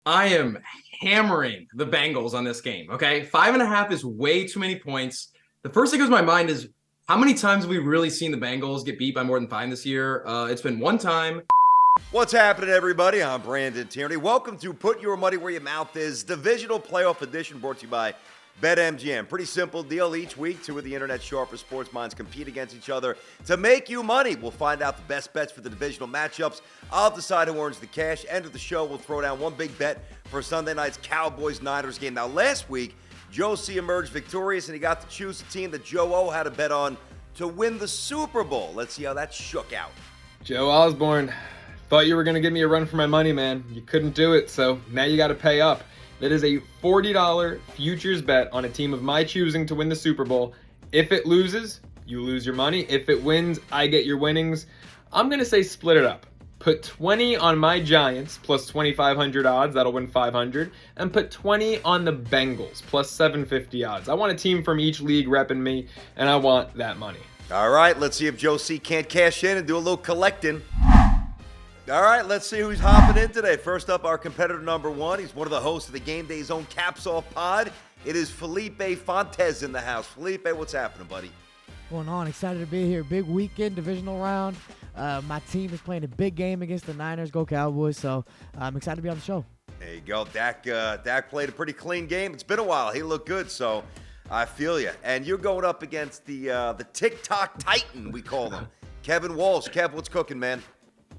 I am hammering the Bengals on this game. Okay. 5.5 is way too many points. The first thing that goes to my mind is how many times have we really seen the Bengals get beat by more than 5 this year? It's been one time. What's happening, everybody? I'm Brandon Tierney. Welcome to Put Your Money Where Your Mouth Is, Divisional Playoff Edition, brought to you by BetMGM. Pretty simple deal each week. Two of the internet's sharpest sports minds compete against each other to make you money. We'll find out the best bets for the divisional matchups. I'll decide who earns the cash. End of the show, we'll throw down one big bet for Sunday night's Cowboys-Niners game. Now, last week, Joe C. emerged victorious, and he got to choose a team that Joe O. had to bet on to win the Super Bowl. Let's see how that shook out. Joe Osborne, thought you were going to give me a run for my money, man. You couldn't do it, so now you got to pay up. That is a $40 futures bet on a team of my choosing to win the Super Bowl. If it loses, you lose your money. If it wins, I get your winnings. I'm going to say split it up. Put 20 on my Giants plus 2,500 odds. That'll win 500. And put 20 on the Bengals plus 750 odds. I want a team from each league repping me, and I want that money. All right, let's see if Joe C. can't cash in and do a little collecting. All right, let's see who's hopping in today. First up, our competitor number one. He's one of the hosts of the Game Day Zone Caps Off Pod. It is Felipe Fontes in the house. Felipe, what's happening, buddy? Going on? Excited to be here. Big weekend, divisional round. My team is playing a big game against the Niners. Go Cowboys. So I'm excited to be on the show. There you go. Dak played a pretty clean game. It's been a while. He looked good, so I feel you. And you're going up against the TikTok Titan, we call him, Kevin Walsh. Kev, what's cooking, man?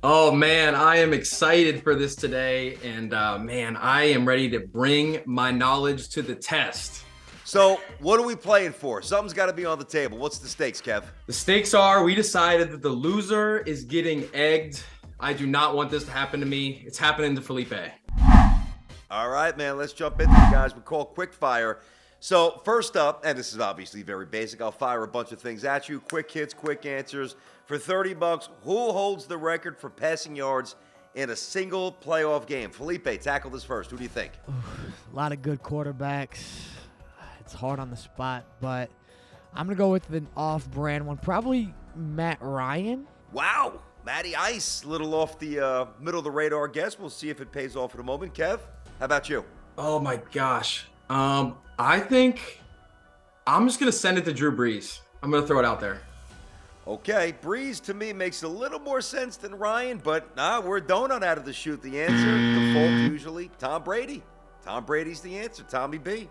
Oh, man, I am excited for this today. And, man, I am ready to bring my knowledge to the test. So what are we playing for? Something's got to be on the table. What's the stakes, Kev? The stakes are we decided that the loser is getting egged. I do not want this to happen to me. It's happening to Felipe. All right, man, let's jump into it, guys. We call quick fire. So first up, and this is obviously very basic, I'll fire a bunch of things at you. Quick hits, quick answers. For $30, who holds the record for passing yards in a single playoff game? Felipe, tackle this first. Who do you think? A lot of good quarterbacks. It's hard on the spot, but I'm going to go with an off-brand one. Probably Matt Ryan. Wow. Matty Ice, little off the middle of the radar guess. We'll see if it pays off in a moment. Kev, how about you? Oh, my gosh. I think I'm just going to send it to Drew Brees. I'm going to throw it out there. Okay, Breeze to me makes a little more sense than Ryan, but we're donut out of the shoot. The answer, default usually, Tom Brady. Tom Brady's the answer, Tommy B.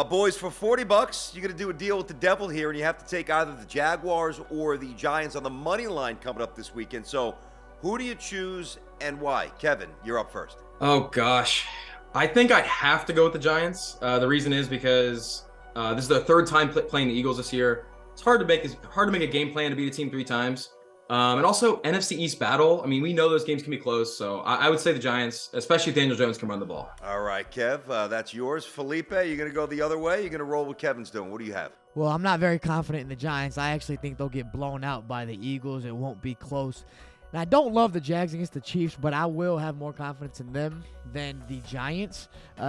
Boys, for $40, you're going to do a deal with the devil here, and you have to take either the Jaguars or the Giants on the money line coming up this weekend. So who do you choose and why? Kevin, you're up first. Oh, gosh. I think I'd have to go with the Giants. The reason is because this is their third time playing the Eagles this year. It's hard to make a game plan to beat a team 3 times. And also NFC East battle. I mean, we know those games can be close. So I would say the Giants, especially if Daniel Jones can run the ball. All right, Kev, that's yours. Felipe, you're going to go the other way? You're going to roll what Kevin's doing. What do you have? Well, I'm not very confident in the Giants. I actually think they'll get blown out by the Eagles. It won't be close. And I don't love the Jags against the Chiefs, but I will have more confidence in them than the Giants.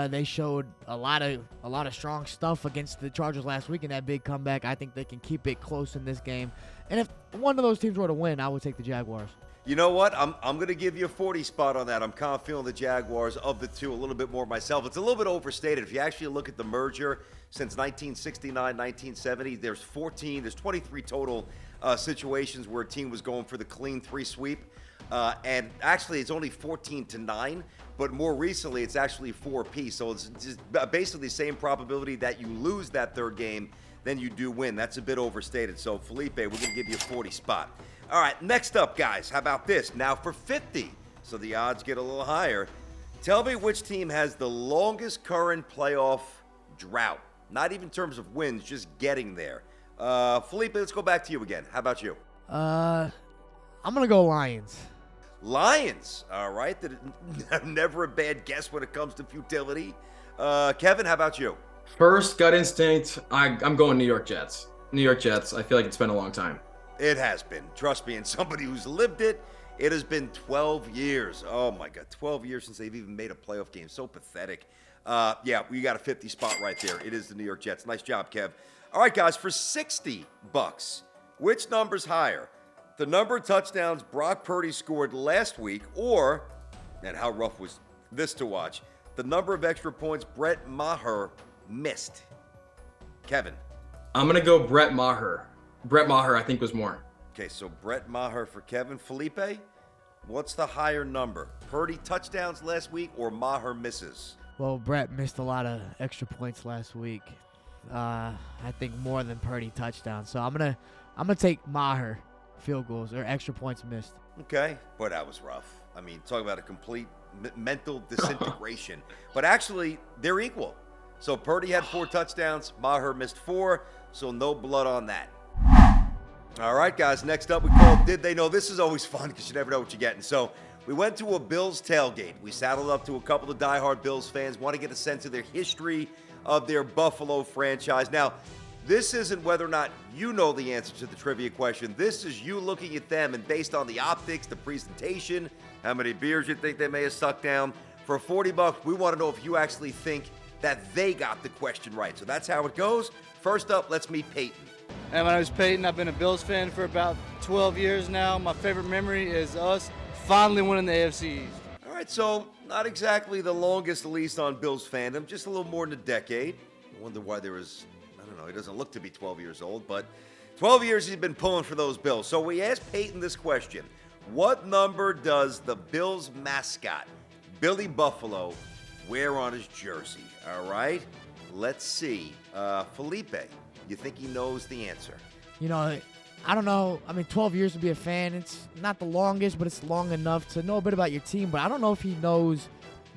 They showed a lot of strong stuff against the Chargers last week in that big comeback. I think they can keep it close in this game. And if one of those teams were to win, I would take the Jaguars. You know what? I'm going to give you a 40 spot on that. I'm kind of feeling the Jaguars of the two a little bit more myself. It's a little bit overstated. If you actually look at the merger since 1969, 1970, there's 23 total situations where a team was going for the clean 3 sweep. And actually, it's only 14-9, but more recently, it's actually 4 apiece. So it's just basically the same probability that you lose that third game than you do win. That's a bit overstated. So, Felipe, we're going to give you a 40 spot. All right, next up, guys, how about this? Now for 50, so the odds get a little higher. Tell me which team has the longest current playoff drought. Not even in terms of wins, just getting there. Felipe, let's go back to you again. How about you? I'm going to go Lions. Lions, all right. Never a bad guess when it comes to futility. Kevin, how about you? First gut instinct, I'm going New York Jets. New York Jets. I feel like it's been a long time. It has been. Trust me, and somebody who's lived it, it has been 12 years. Oh, my God, 12 years since they've even made a playoff game. So pathetic. Yeah, we got a 50 spot right there. It is the New York Jets. Nice job, Kev. All right, guys, for $60, which number's higher? The number of touchdowns Brock Purdy scored last week, or, and how rough was this to watch, the number of extra points Brett Maher missed. Kevin. I'm going to go Brett Maher. Brett Maher, I think, was more. Okay, so Brett Maher for Kevin. Felipe, what's the higher number? Purdy touchdowns last week or Maher misses? Well, Brett missed a lot of extra points last week. I think more than Purdy touchdowns. So I'm gonna take Maher field goals or extra points missed. Okay, boy, that was rough. I mean, talk about a complete mental disintegration. But actually, they're equal. So Purdy had 4 touchdowns. Maher missed 4, so no blood on that. All right, guys, next up we call Did They Know? This is always fun because you never know what you're getting. So we went to a Bills tailgate. We saddled up to a couple of diehard Bills fans, want to get a sense of their history of their Buffalo franchise. Now, this isn't whether or not you know the answer to the trivia question. This is you looking at them, and based on the optics, the presentation, how many beers you think they may have sucked down. For $40, we want to know if you actually think that they got the question right. So that's how it goes. First up, let's meet Peyton. Hey, my name is Peyton. I've been a Bills fan for about 12 years now. My favorite memory is us finally winning the AFC East. All right, so not exactly the longest lease on Bills fandom, just a little more than a decade. I wonder why there was, I don't know, he doesn't look to be 12 years old, but 12 years he's been pulling for those Bills. So we asked Peyton this question. What number does the Bills mascot, Billy Buffalo, wear on his jersey? All right, let's see. Felipe, you think he knows the answer? You know, I don't know. I mean, 12 years to be a fan, it's not the longest, but it's long enough to know a bit about your team. But I don't know if he knows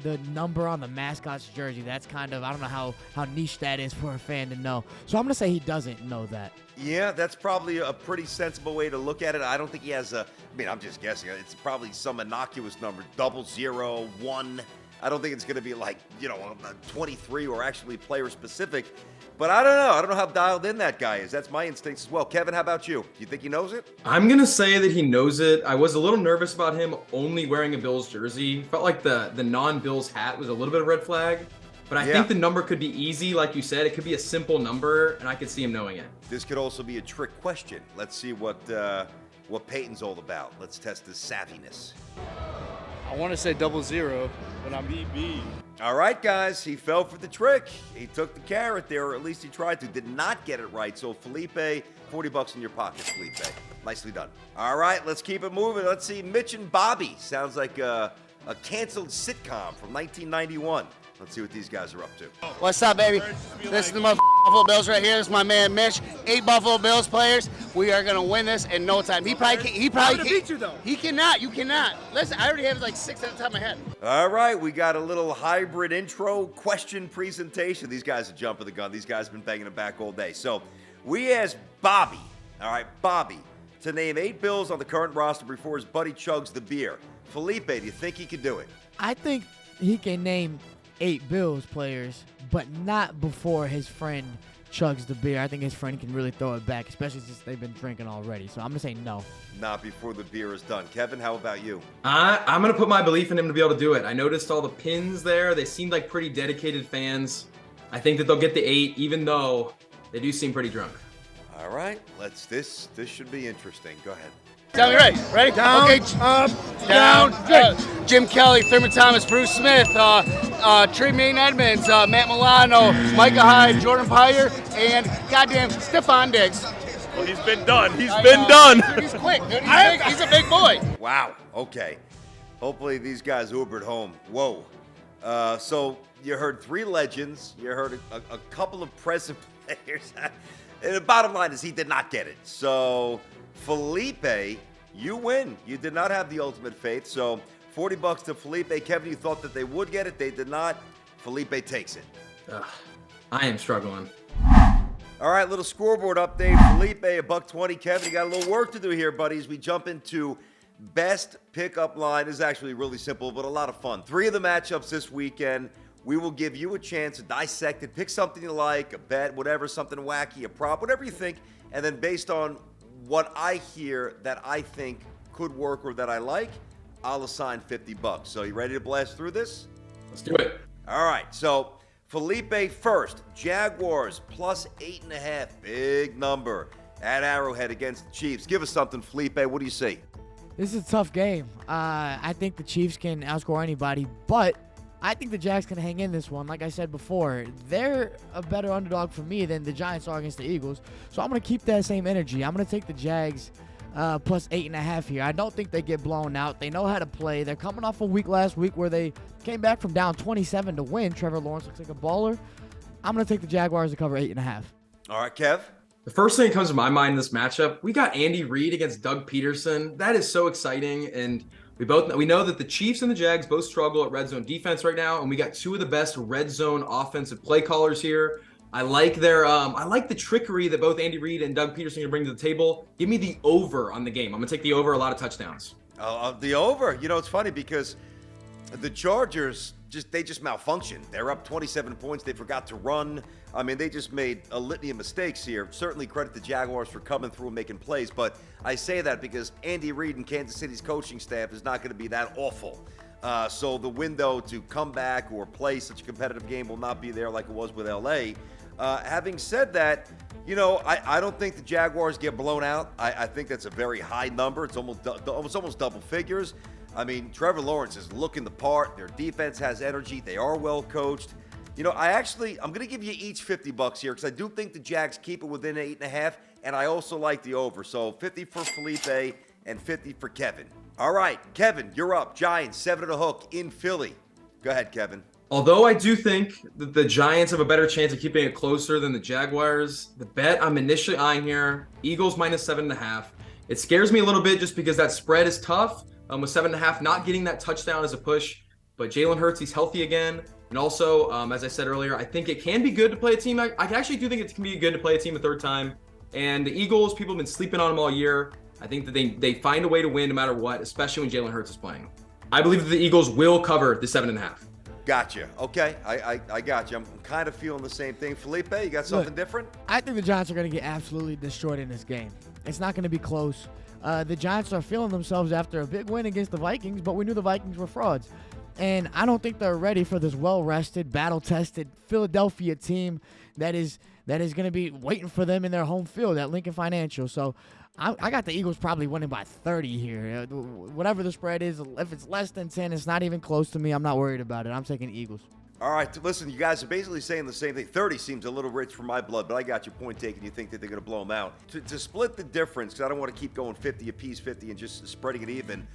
the number on the mascot's jersey. That's kind of, I don't know how niche that is for a fan to know. So I'm going to say he doesn't know that. Yeah, that's probably a pretty sensible way to look at it. I don't think he has a, I mean, I'm just guessing. It's probably some innocuous number, 00, 1. I don't think it's going to be like, 23 or actually player specific. But I don't know. I don't know how dialed in that guy is. That's my instincts as well. Kevin, how about you? Do you think he knows it? I'm going to say that he knows it. I was a little nervous about him only wearing a Bills jersey. Felt like the non-Bills hat was a little bit of a red flag. But I think the number could be easy. Like you said, it could be a simple number, and I could see him knowing it. This could also be a trick question. Let's see what Peyton's all about. Let's test his savviness. I want to say 00, but I'm BB. All right, guys, he fell for the trick. He took the carrot there, or at least he tried to. Did not get it right. So, Felipe, $40 in your pocket, Felipe. Nicely done. All right, let's keep it moving. Let's see, Mitch and Bobby. Sounds like a canceled sitcom from 1991. Let's see what these guys are up to. What's up, baby? This is the Buffalo Bills right here. This is my man Mitch. 8 Buffalo Bills players. We are gonna win this in no time. He probably can't beat you though. He cannot. You cannot. Listen, I already have like 6 at the top of my head. All right, we got a little hybrid intro question presentation. These guys are jumping the gun. These guys have been banging it back all day. So we asked Bobby, all right, Bobby, to name 8 Bills on the current roster before his buddy chugs the beer. Felipe, do you think he can do it? I think he can name 8 Bills players, but not before his friend chugs the beer. I think his friend can really throw it back, especially since they've been drinking already. So I'm going to say no. Not before the beer is done. Kevin, how about you? I'm going to put my belief in him to be able to do it. I noticed all the pins there. They seemed like pretty dedicated fans. I think that they'll get the 8, even though they do seem pretty drunk. All right, this should be interesting. Go ahead. Tell me ready. Ready? Down, okay. up, down, Jim Kelly, Thurman Thomas, Bruce Smith, Tremaine Edmonds, Matt Milano, Micah Hyde, Jordan Pryor, and goddamn Stephon Diggs. Well, he's been done. He's been done. Dude, he's quick. Dude, he's a big boy. Wow. Okay. Hopefully these guys Ubered home. Whoa. So you heard 3 legends. You heard a couple of present players. And the bottom line is he did not get it. So Felipe, you win. You did not have the ultimate faith. So $40 to Felipe. Kevin, you thought that they would get it. They did not. Felipe takes it. I am struggling. All right, little scoreboard update. Felipe, $120. Kevin, you got a little work to do here, buddies. We jump into best pickup line. This is actually really simple, but a lot of fun. 3 of the matchups this weekend. We will give you a chance to dissect it. Pick something you like, a bet, whatever, something wacky, a prop, whatever you think. And then based on what I hear that I think could work or that I like, I'll assign $50. So you ready to blast through this? Let's do it. All right, so Felipe first. Jaguars plus 8.5. Big number at Arrowhead against the Chiefs. Give us something, Felipe. What do you see? 'This is a tough game. I think the Chiefs can outscore anybody, but I think the Jags can hang in this one. Like I said before, they're a better underdog for me than the Giants are against the Eagles. So I'm going to keep that same energy. I'm going to take the Jags plus 8.5 here. I don't think they get blown out. They know how to play. They're coming off a week last week where they came back from down 27 to win. Trevor Lawrence looks like a baller. I'm going to take the Jaguars to cover 8.5. All right, Kev. The first thing that comes to my mind in this matchup, we got Andy Reid against Doug Peterson. That is so exciting, and we know that the Chiefs and the Jags both struggle at red zone defense right now, and we got two of the best red zone offensive play callers here. I like the trickery that both Andy Reid and Doug Peterson can bring to the table. Give me the over on the game. I'm gonna take the over, a lot of touchdowns. The over. You know, it's funny because the Chargers just malfunctioned. They're up 27 points. They forgot to run. I mean, they just made a litany of mistakes here. Certainly credit the Jaguars for coming through and making plays, but I say that because Andy Reid and Kansas City's coaching staff is not going to be that awful. So the window to come back or play such a competitive game will not be there like it was with LA. Having said that, you know, I don't think the Jaguars get blown out. I think that's a very high number. It's almost double figures. I mean, Trevor Lawrence is looking the part. Their defense has energy. They are well coached. You know, I'm going to give you each $50 here because I do think the Jags keep it within 8.5, and I also like the over. So 50 for Felipe and 50 for Kevin. All right, Kevin, you're up. Giants, 7 and a hook in Philly. Go ahead, Kevin. Although I do think that the Giants have a better chance of keeping it closer than the Jaguars, the bet I'm initially eyeing here, Eagles minus 7.5. It scares me a little bit just because that spread is tough. With 7.5, not getting that touchdown as a push, but Jalen Hurts, he's healthy again. And also, as I said earlier, I think it can be good to play a team. I actually do think it can be good to play a team a third time. And the Eagles, people have been sleeping on them all year. I think that they find a way to win no matter what, especially when Jalen Hurts is playing. I believe that the Eagles will cover the 7.5. Gotcha. Okay, I got you. I'm kind of feeling the same thing. Felipe, you got something different? I think the Giants are going to get absolutely destroyed in this game. It's not going to be close. The Giants are feeling themselves after a big win against the Vikings, but we knew the Vikings were frauds. And I don't think they're ready for this well-rested, battle-tested Philadelphia team that is going to be waiting for them in their home field at Lincoln Financial. So I got the Eagles probably winning by 30 here. Whatever the spread is, if it's less than 10, it's not even close to me. I'm not worried about it. I'm taking Eagles. All right, listen, you guys are basically saying the same thing. 30 seems a little rich for my blood, but I got your point taken. You think that they're going to blow them out. To split the difference, because I don't want to keep going 50 apiece, 50 and just spreading it even,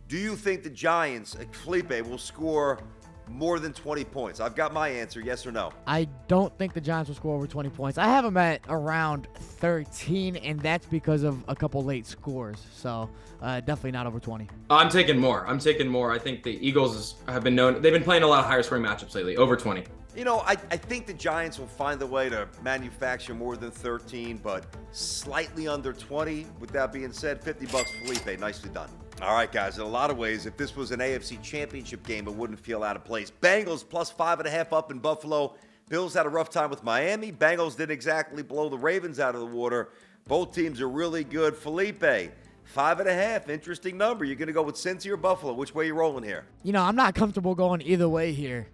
do you think the Giants, Felipe, will score more than 20 points? I've got my answer, yes or no. I don't think the Giants will score over 20 points. I have them at around 13, and that's because of a couple late scores. So definitely not over 20. I'm taking more. I think the Eagles have been known. They've been playing a lot of higher scoring matchups lately, over 20. You know, I think the Giants will find a way to manufacture more than 13, but slightly under 20. With that being said, $50, Felipe. Nicely done. All right, guys, in a lot of ways, if this was an AFC championship game, it wouldn't feel out of place. Bengals plus 5.5 up in Buffalo. Bills had a rough time with Miami. Bengals didn't exactly blow the Ravens out of the water. Both teams are really good. Felipe, 5.5, interesting number. You're going to go with Cincy or Buffalo? Which way are you rolling here? You know, I'm not comfortable going either way here.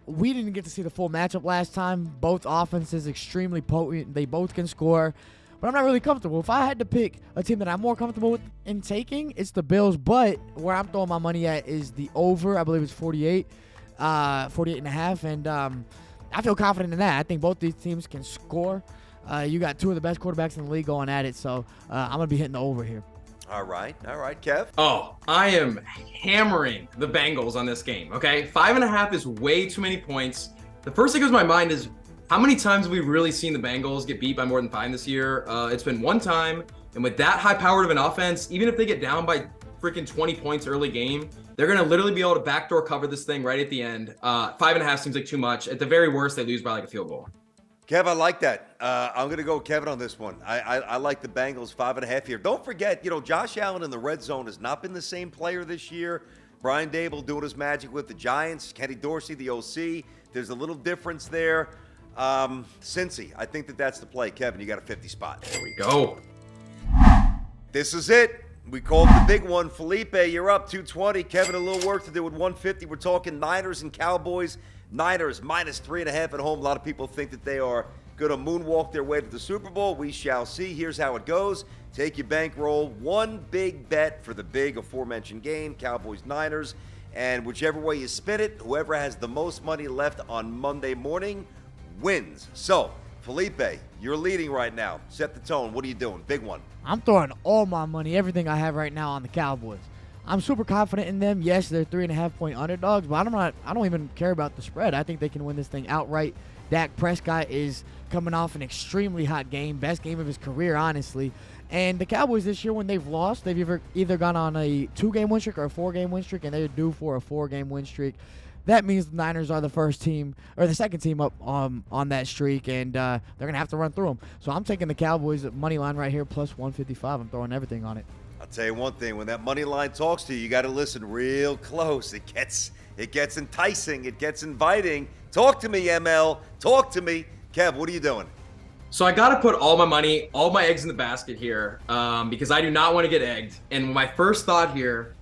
We didn't get to see the full matchup last time. Both offenses extremely potent. They both can score. But I'm not really comfortable. If I had to pick a team that I'm more comfortable with in taking, it's the Bills. But where I'm throwing my money at is the over. I believe it's 48 and a half. And I feel confident in that. I think both these teams can score. You got two of the best quarterbacks in the league going at it. So I'm going to be hitting the over here. All right, Kev. Oh, I am hammering the Bengals on this game, okay? 5.5 is way too many points. The first thing that goes to my mind is, how many times have we really seen the Bengals get beat by more than 5 this year? It's been one time, and with that high-powered of an offense, even if they get down by freaking 20 points early game, they're going to literally be able to backdoor cover this thing right at the end. 5.5 seems like too much. At the very worst, they lose by like a field goal. Kev, I like that. I'm going to go with Kevin on this one. I like the Bengals 5.5 here. Don't forget, you know, Josh Allen in the red zone has not been the same player this year. Brian Dable doing his magic with the Giants. Kenny Dorsey, the OC. There's a little difference there. Cincy, I think that's the play. Kevin, you got a 50 spot. There we go. This is it. We called the big one. Felipe, you're up 220. Kevin, a little work to do with 150. We're talking Niners and Cowboys. Niners minus 3.5 at home. A lot of people think that they are going to moonwalk their way to the Super Bowl. We shall see. Here's how it goes. Take your bankroll. One big bet for the big aforementioned game, Cowboys-Niners. And whichever way you spin it, whoever has the most money left on Monday morning wins. So, Felipe, you're leading right now. Set the tone. What are you doing? Big one. I'm throwing all my money, everything I have right now on the Cowboys. I'm super confident in them. Yes, they're 3.5-point underdogs, but I don't even care about the spread. I think they can win this thing outright. Dak Prescott is coming off an extremely hot game, best game of his career, honestly. And the Cowboys this year, when they've lost, they've either gone on a 2-game win streak or a 4-game win streak, and they're due for a 4-game win streak. That means the Niners are the first team or the second team up on that streak, and they're going to have to run through them. So I'm taking the Cowboys money line right here, plus 155. I'm throwing everything on it. I'll tell you one thing, when that money line talks to you, you got to listen real close. It gets enticing. It gets inviting. Talk to me, ML. Talk to me. Kev, what are you doing? So I got to put all my money, all my eggs in the basket here because I do not want to get egged. And my first thought here,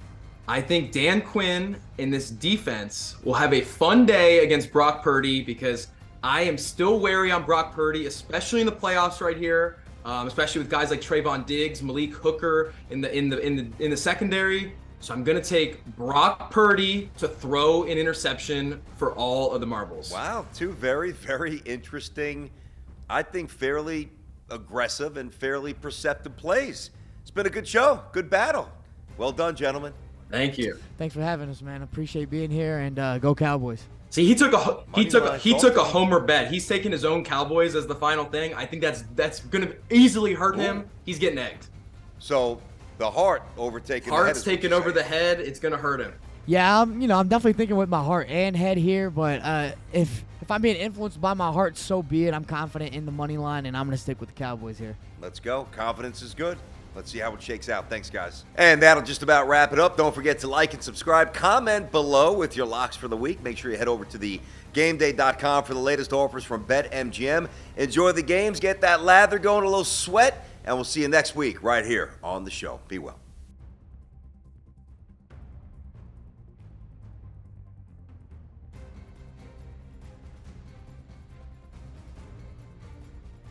I think Dan Quinn in this defense will have a fun day against Brock Purdy because I am still wary on Brock Purdy, especially in the playoffs right here, especially with guys like Trayvon Diggs, Malik Hooker in the secondary. So I'm going to take Brock Purdy to throw an interception for all of the marbles. Wow, two very, very interesting, I think fairly aggressive and fairly perceptive plays. It's been a good show, good battle. Well done, gentlemen. Thank you. Thanks for having us, man. Appreciate being here, and go Cowboys. See, he took a homer bet. He's taking his own Cowboys as the final thing. I think that's going to easily hurt him. He's getting egged. So the heart overtaking the head. Heart's taking over the head. It's going to hurt him. Yeah, I'm definitely thinking with my heart and head here, but if I'm being influenced by my heart, so be it. I'm confident in the money line, and I'm going to stick with the Cowboys here. Let's go. Confidence is good. Let's see how it shakes out. Thanks, guys. And that'll just about wrap it up. Don't forget to like and subscribe. Comment below with your locks for the week. Make sure you head over to the GameDay.com for the latest offers from BetMGM. Enjoy the games. Get that lather going, a little sweat, and we'll see you next week right here on the show. Be well.